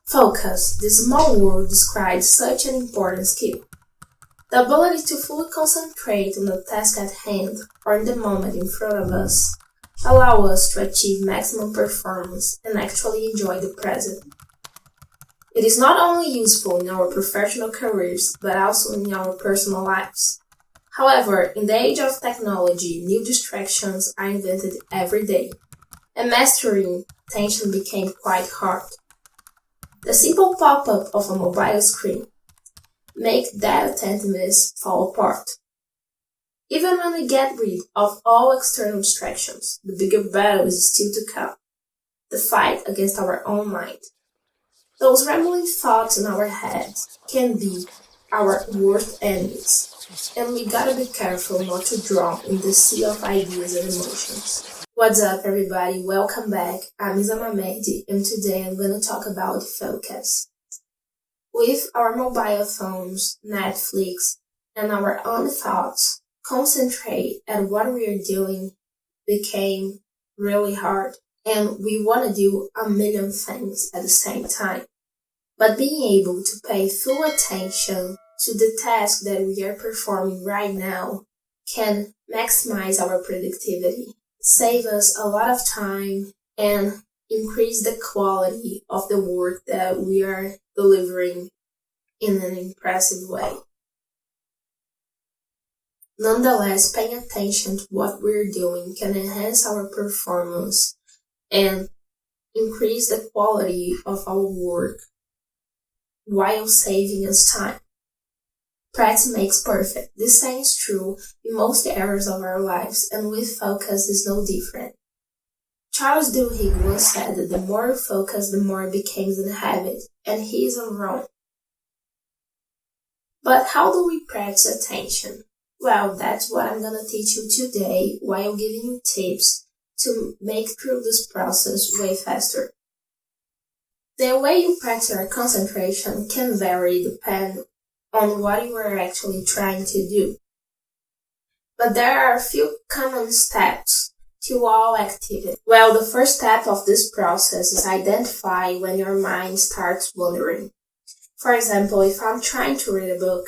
Focus. This small word describes such an important skill. The ability to fully concentrate on the task at hand or in the moment in front of us allow us to achieve maximum performance and actually enjoy the present. It is not only useful in our professional careers, but also in our personal lives. However, in the age of technology, new distractions are invented every day, and mastering attention became quite hard. The simple pop-up of a mobile screen makes that attentiveness fall apart. Even when we get rid of all external distractions, the bigger battle is still to come, the fight against our own mind. Those rambling thoughts in our heads can be our worst enemies, and we gotta be careful not to drown in the sea of ideas and emotions. What's up, everybody? Welcome back. I'm Isama Mehdi, and today I'm gonna talk about focus. With our mobile phones, Netflix, and our own thoughts, concentrate at what we are doing became really hard, and we want to do a million things at the same time. But being able to pay full attention to the task that we are performing right now can maximize our productivity, save us a lot of time, and increase the quality of the work that we are delivering in an impressive way. Nonetheless, paying attention to what we're doing can enhance our performance and increase the quality of our work while saving us time. Practice makes perfect. This saying is true in most areas of our lives, and with focus is no different. Charles Duhigg once said that the more you focus, the more it becomes a habit, and he isn't wrong. But how do we practice attention? Well, that's what I'm gonna teach you today while giving you tips to make through this process way faster. The way you practice your concentration can vary depending on what you are actually trying to do. But there are a few common steps to all activity. Well, the first step of this process is identify when your mind starts wandering. For example, if I'm trying to read a book,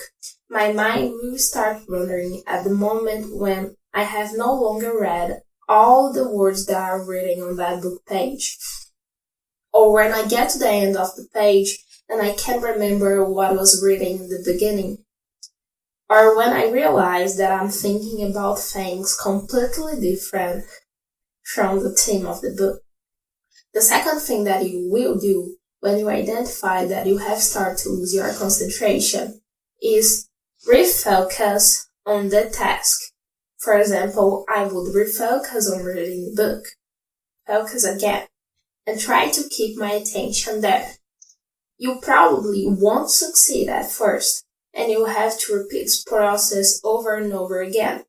my mind will start wandering at the moment when I have no longer read all the words that are written on that book page. Or when I get to the end of the page and I can't remember what was written in the beginning. Or when I realize that I'm thinking about things completely different from the theme of the book. The second thing that you will do when you identify that you have started to lose your concentration is refocus on the task. For example, I would refocus on reading the book. Focus again, and try to keep my attention there. You probably won't succeed at first, and you'll have to repeat this process over and over again.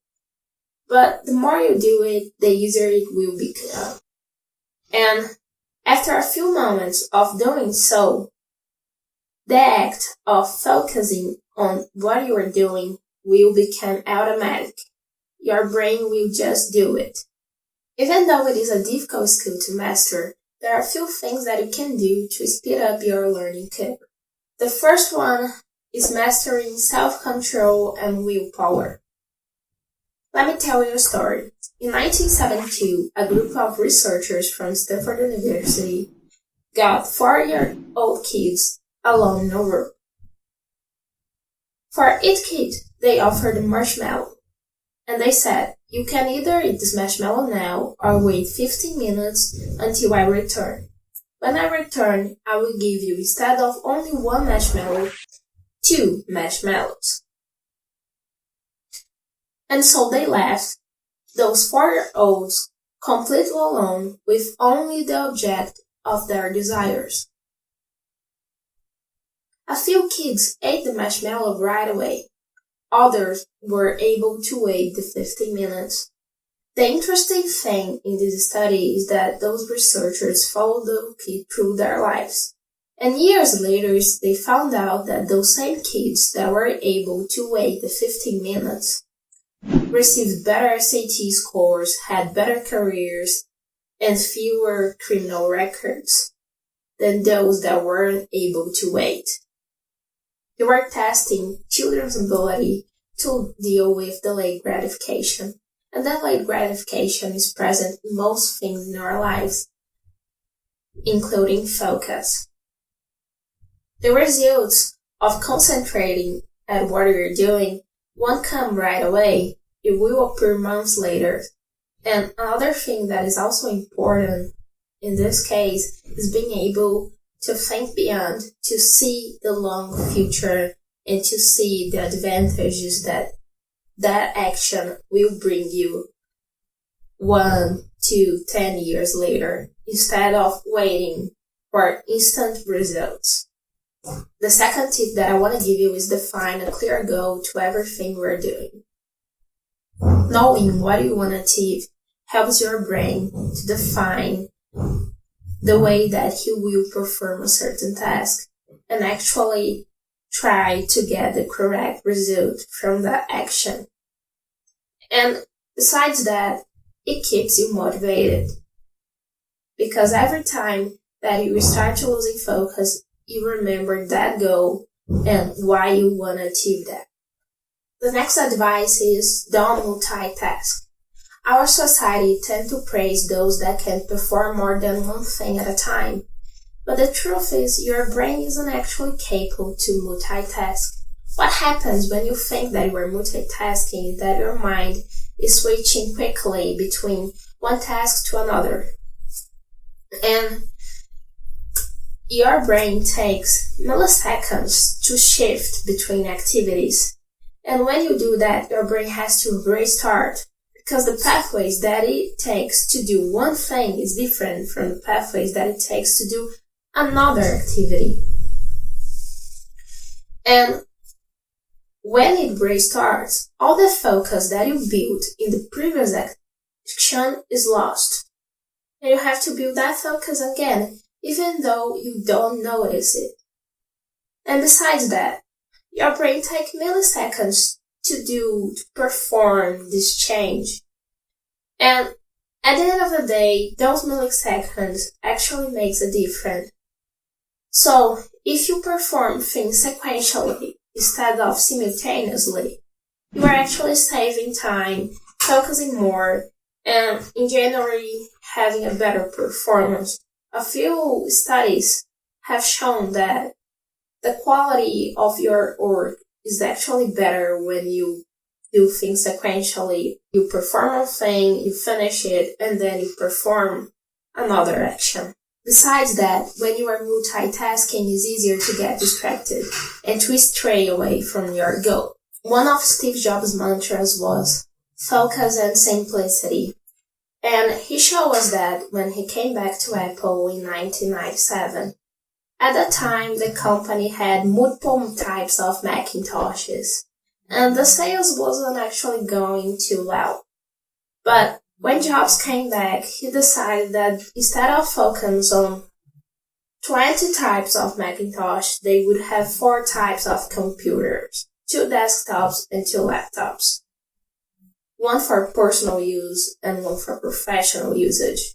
But the more you do it, the easier it will become. And after a few moments of doing so, the act of focusing on what you are doing will become automatic. Your brain will just do it. Even though it is a difficult skill to master, there are a few things that you can do to speed up your learning curve. The first one is mastering self-control and willpower. Let me tell you a story. In 1972, a group of researchers from Stanford University got 4-year-old kids alone in a room. For each kid, they offered a marshmallow, and they said, you can either eat this marshmallow now or wait 15 minutes until I return. When I return, I will give you, instead of only one marshmallow, 2 marshmallows. And so they left those 4-year-olds completely alone with only the object of their desires. A few kids ate the marshmallow right away. Others were able to wait the 15 minutes. The interesting thing in this study is that those researchers followed the kids through their lives. And years later, they found out that those same kids that were able to wait the 15 minutes received better SAT scores, had better careers, and fewer criminal records. than those that weren't able to wait. You are testing children's ability to deal with delayed gratification, and delayed gratification is present in most things in our lives, including focus. The results of concentrating at what you're doing won't come right away. It will appear months later. And another thing that is also important in this case is being able to think beyond, to see the long future and to see the advantages that action will bring you 1 to 10 years later, instead of waiting for instant results. The second tip that I want to give you is define a clear goal to everything we're doing. Knowing what you want to achieve helps your brain to define the way that he will perform a certain task and actually try to get the correct result from that action. And besides that, it keeps you motivated, because every time that you start to losing focus, you remember that goal and why you want to achieve that. The next advice is don't multitask. Our society tends to praise those that can perform more than one thing at a time. But the truth is, your brain isn't actually capable to multitask. What happens when you think that you are multitasking is that your mind is switching quickly between one task to another. And your brain takes milliseconds to shift between activities. And when you do that, your brain has to restart, because the pathways that it takes to do one thing is different from the pathways that it takes to do another activity. And when it restarts, all the focus that you built in the previous action is lost. And you have to build that focus again, even though you don't notice it. And besides that, your brain takes milliseconds to perform this change. And at the end of the day, those milliseconds actually makes a difference. So, if you perform things sequentially instead of simultaneously, you are actually saving time, focusing more, and in general having a better performance. A few studies have shown that the quality of your work is actually better when you do things sequentially. You perform a thing, you finish it, and then you perform another action. Besides that, when you are multitasking, it's easier to get distracted and to stray away from your goal. One of Steve Jobs' mantras was focus and simplicity. And he showed us that when he came back to Apple in 1997. At that time, the company had multiple types of Macintoshes, and the sales wasn't actually going too well. But when Jobs came back, he decided that instead of focusing on 20 types of Macintosh, they would have 4 types of computers, 2 desktops and 2 laptops. One for personal use and one for professional usage.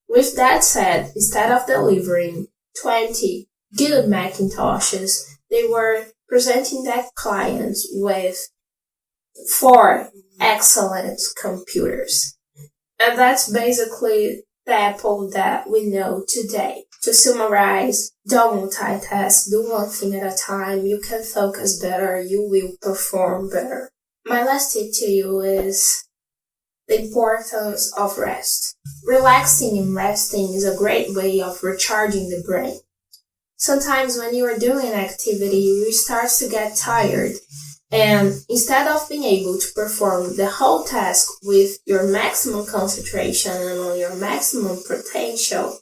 With that said, instead of delivering 20 good Macintoshes, they were presenting their clients with 4 excellent computers. And that's basically the Apple that we know today. To summarize, don't multitask, do one thing at a time, you can focus better, you will perform better. My last tip to you is the importance of rest. Relaxing and resting is a great way of recharging the brain. Sometimes when you are doing an activity, you start to get tired, and instead of being able to perform the whole task with your maximum concentration and on your maximum potential,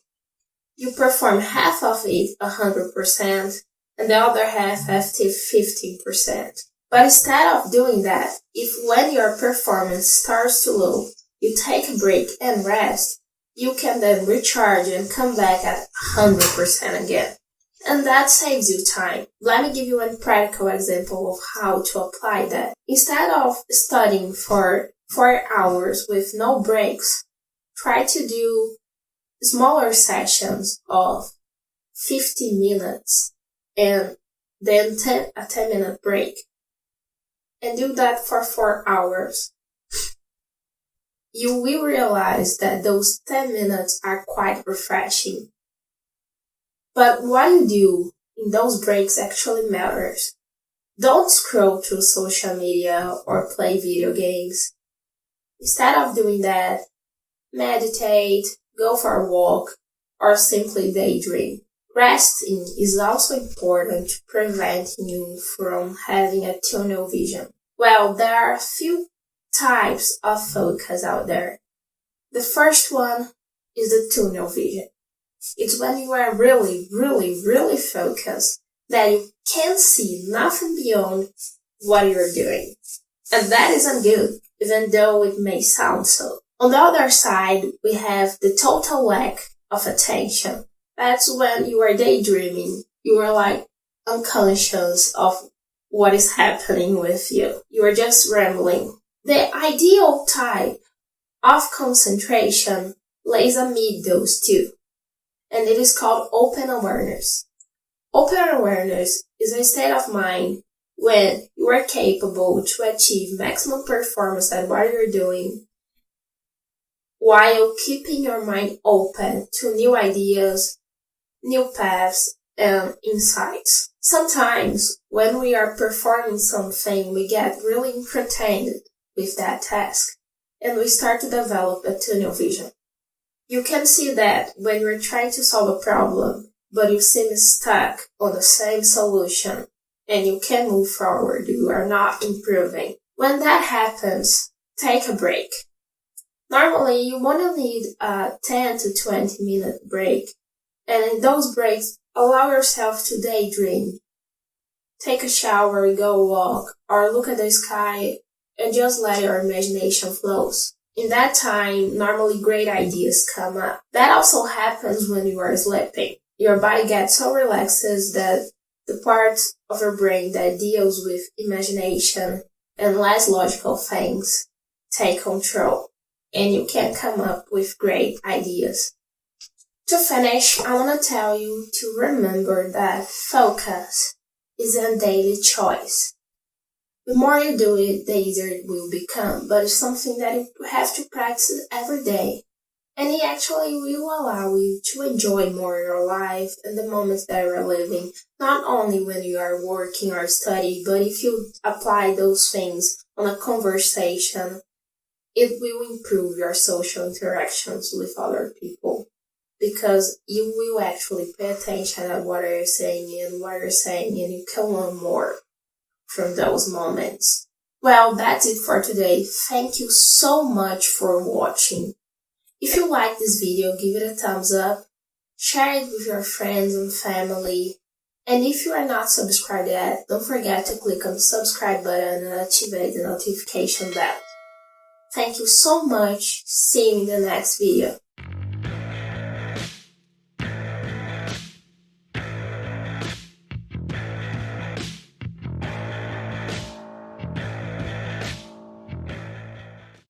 you perform half of it 100% and the other half at 15%. But instead of doing that, if when your performance starts to low, you take a break and rest, you can then recharge and come back at 100% again. And that saves you time. Let me give you a practical example of how to apply that. Instead of studying for 4 hours with no breaks, try to do smaller sessions of 50 minutes and then a 10-minute break. And do that for 4 hours. You will realize that those 10 minutes are quite refreshing. But what you do in those breaks actually matters. Don't scroll through social media or play video games. Instead of doing that, meditate, go for a walk, or simply daydream. Resting is also important to prevent you from having a tunnel vision. Well, there are a few types of focus out there. The first one is the tunnel vision. It's when you are really focused that you can't see nothing beyond what you're doing. And that isn't good, even though it may sound so. On the other side, we have the total lack of attention. That's when you are daydreaming. You are like unconscious of what is happening with you. You are just rambling. The ideal type of concentration lays amid those two, and it is called open awareness. Open awareness is a state of mind when you are capable to achieve maximum performance at what you're doing while keeping your mind open to new ideas, new paths, and insights. Sometimes when we are performing something, we get really entertained with that task and we start to develop a tunnel vision. You can see that when you're trying to solve a problem, but you seem stuck on the same solution and you can't move forward, you are not improving. When that happens, take a break. Normally, you want to need a 10 to 20 minute break, and in those breaks, allow yourself to daydream. Take a shower, go walk, or look at the sky and just let your imagination flow. In that time, normally great ideas come up. That also happens when you are sleeping. Your body gets so relaxed that the part of your brain that deals with imagination and less logical things take control, and you can come up with great ideas. To finish, I want to tell you to remember that focus is a daily choice. The more you do it, the easier it will become, but it's something that you have to practice every day. And it actually will allow you to enjoy more your life and the moments that you are living, not only when you are working or studying, but if you apply those things on a conversation, it will improve your social interactions with other people, because you will actually pay attention at what you're saying and you can learn more from those moments. Well, that's it for today. Thank you so much for watching. If you like this video, give it a thumbs up, share it with your friends and family, and if you are not subscribed yet, don't forget to click on the subscribe button and activate the notification bell. Thank you so much. See you in the next video.